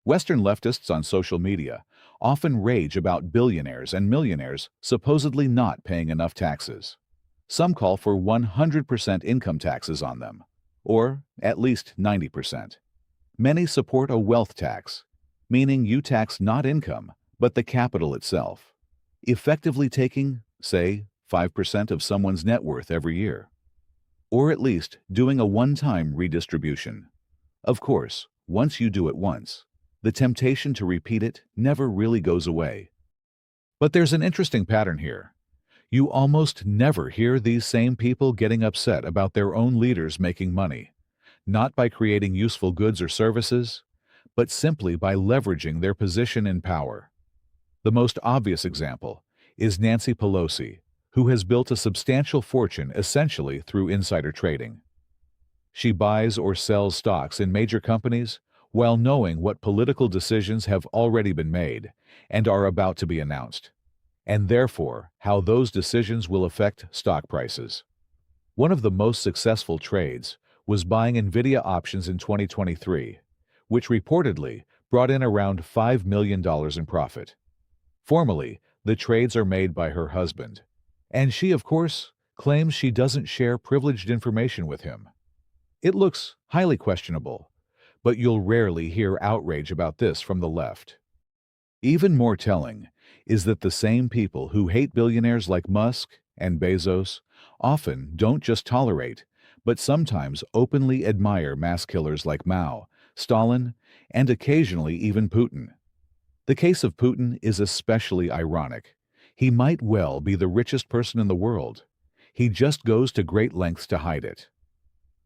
Western leftists on social media often rage about billionaires and millionaires supposedly not paying enough taxes. Some call for 100% income taxes on them, or at least 90%. Many support a wealth tax, meaning you tax not income, but the capital itself, effectively taking, say, 5% of someone's net worth every year, or at least doing a one-time redistribution. Of course, once you do it once, the temptation to repeat it never really goes away. But there's an interesting pattern here. You almost never hear these same people getting upset about their own leaders making money, not by creating useful goods or services, but simply by leveraging their position in power. The most obvious example is Nancy Pelosi, who has built a substantial fortune essentially through insider trading. She buys or sells stocks in major companies while knowing what political decisions have already been made and are about to be announced, and therefore how those decisions will affect stock prices. One of the most successful trades was buying Nvidia options in 2023, which reportedly brought in around $5 million in profit. Formally, the trades are made by her husband, and she, of course, claims she doesn't share privileged information with him. It looks highly questionable, but you'll rarely hear outrage about this from the left. Even more telling is that the same people who hate billionaires like Musk and Bezos often don't just tolerate, but sometimes openly admire mass killers like Mao, Stalin, and occasionally even Putin. The case of Putin is especially ironic. He might well be the richest person in the world. He just goes to great lengths to hide it.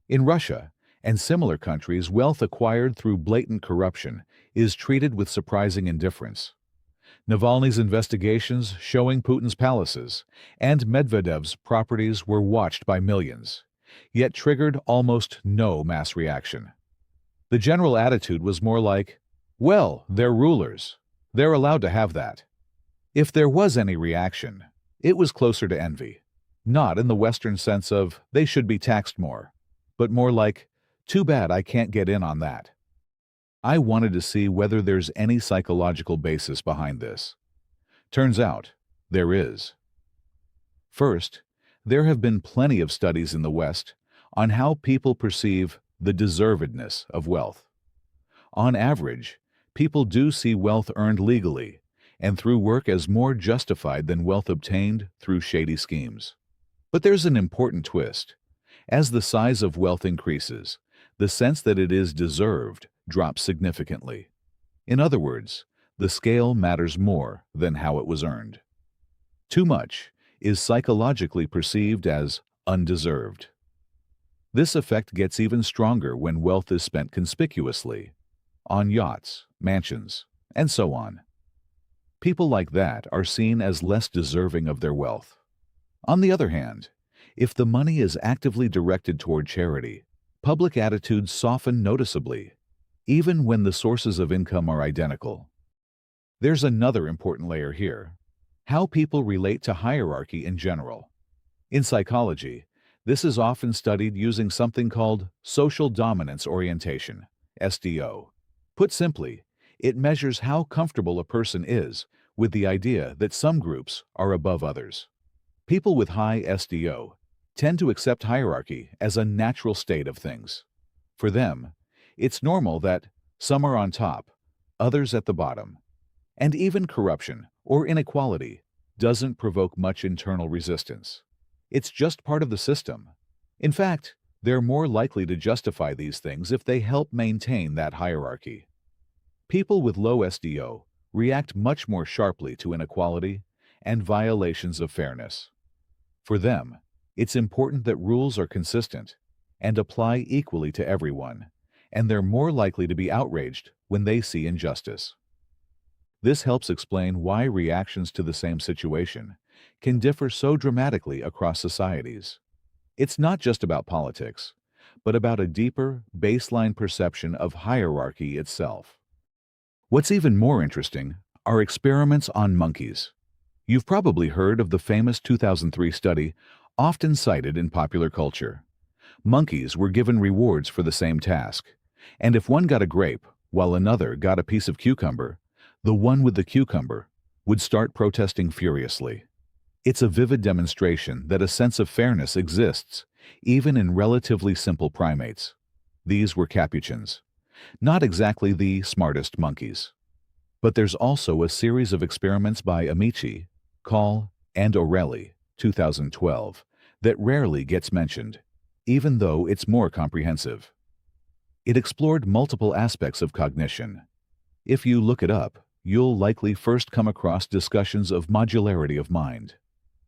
In Russia and similar countries, wealth acquired through blatant corruption is treated with surprising indifference. Navalny's investigations showing Putin's palaces and Medvedev's properties were watched by millions, yet triggered almost no mass reaction. The general attitude was more like, well, they're rulers. They're allowed to have that. If there was any reaction, it was closer to envy, not in the Western sense of they should be taxed more, but more like, too bad I can't get in on that. I wanted to see whether there's any psychological basis behind this. Turns out, there is. First, there have been plenty of studies in the West on how people perceive the deservedness of wealth. On average, people do see wealth earned legally and through work as more justified than wealth obtained through shady schemes. But there's an important twist. As the size of wealth increases, the sense that it is deserved drops significantly. In other words, the scale matters more than how it was earned. Too much is psychologically perceived as undeserved. This effect gets even stronger when wealth is spent conspicuously, on yachts, mansions, and so on. People like that are seen as less deserving of their wealth. On the other hand, if the money is actively directed toward charity, public attitudes soften noticeably, even when the sources of income are identical. There's another important layer here: how people relate to hierarchy in general. In psychology, this is often studied using something called social dominance orientation, SDO. Put simply, it measures how comfortable a person is with the idea that some groups are above others. People with high SDO tend to accept hierarchy as a natural state of things. For them, it's normal that some are on top, others at the bottom. And even corruption or inequality doesn't provoke much internal resistance. It's just part of the system. In fact, they're more likely to justify these things if they help maintain that hierarchy. People with low SDO react much more sharply to inequality and violations of fairness. For them, it's important that rules are consistent and apply equally to everyone, and they're more likely to be outraged when they see injustice. This helps explain why reactions to the same situation can differ so dramatically across societies. It's not just about politics, but about a deeper, baseline perception of hierarchy itself. What's even more interesting are experiments on monkeys. You've probably heard of the famous 2003 study, often cited in popular culture. Monkeys were given rewards for the same task, and if one got a grape while another got a piece of cucumber, the one with the cucumber would start protesting furiously. It's a vivid demonstration that a sense of fairness exists, even in relatively simple primates. These were capuchins, not exactly the smartest monkeys. But there's also a series of experiments by Amici, Call, and O'Reilly, 2012, that rarely gets mentioned, even though it's more comprehensive. It explored multiple aspects of cognition. If you look it up, you'll likely first come across discussions of modularity of mind.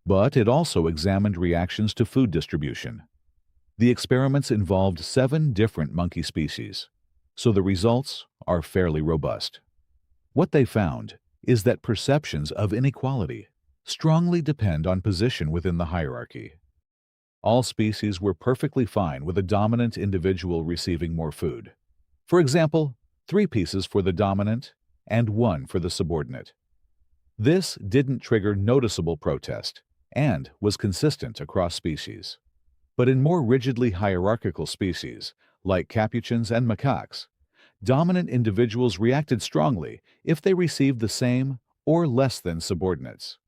But it also examined reactions to food distribution. The experiments involved 7 different monkey species, so the results are fairly robust. What they found is that perceptions of inequality strongly depend on position within the hierarchy. All species were perfectly fine with a dominant individual receiving more food. For example, 3 pieces for the dominant and 1 for the subordinate. This didn't trigger noticeable protest and was consistent across species. But in more rigidly hierarchical species, like capuchins and macaques, dominant individuals reacted strongly if they received the same or less than subordinates.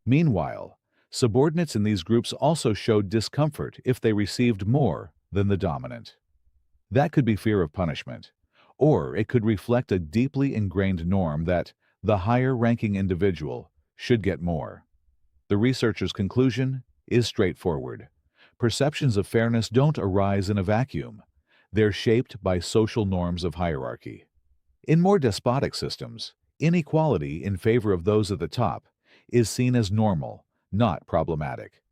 Meanwhile, subordinates in these groups also showed discomfort if they received more than the dominant. That could be fear of punishment, or it could reflect a deeply ingrained norm that the higher-ranking individual should get more. The researchers' conclusion is straightforward. Perceptions of fairness don't arise in a vacuum. They're shaped by social norms of hierarchy. In more despotic systems, inequality in favor of those at the top is seen as normal, not problematic.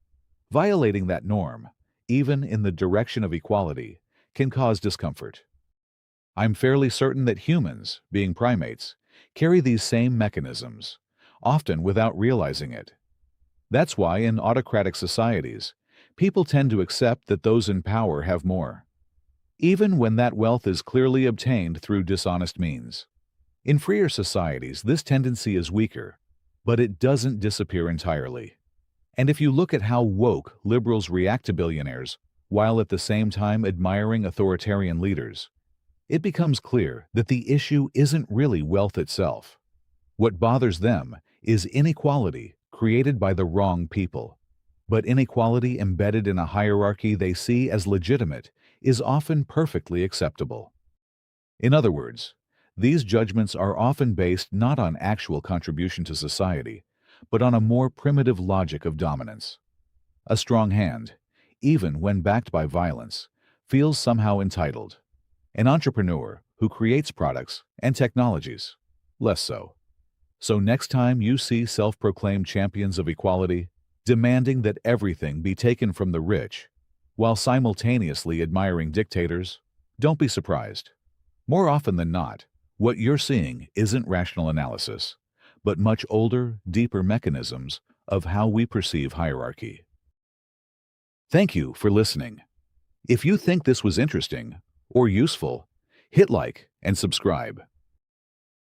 Violating that norm, even in the direction of equality, can cause discomfort. I'm fairly certain that humans, being primates, carry these same mechanisms, often without realizing it. That's why in autocratic societies, people tend to accept that those in power have more, even when that wealth is clearly obtained through dishonest means. In freer societies, this tendency is weaker, but it doesn't disappear entirely. And if you look at how woke liberals react to billionaires, while at the same time admiring authoritarian leaders, it becomes clear that the issue isn't really wealth itself. What bothers them is inequality created by the wrong people. But inequality embedded in a hierarchy they see as legitimate is often perfectly acceptable. In other words, these judgments are often based not on actual contribution to society, but on a more primitive logic of dominance. A strong hand, even when backed by violence, feels somehow entitled. An entrepreneur who creates products and technologies, less so. So next time you see self-proclaimed champions of equality demanding that everything be taken from the rich, while simultaneously admiring dictators, don't be surprised. More often than not, what you're seeing isn't rational analysis, but much older, deeper mechanisms of how we perceive hierarchy. Thank you for listening. If you think this was interesting or useful, hit like and subscribe.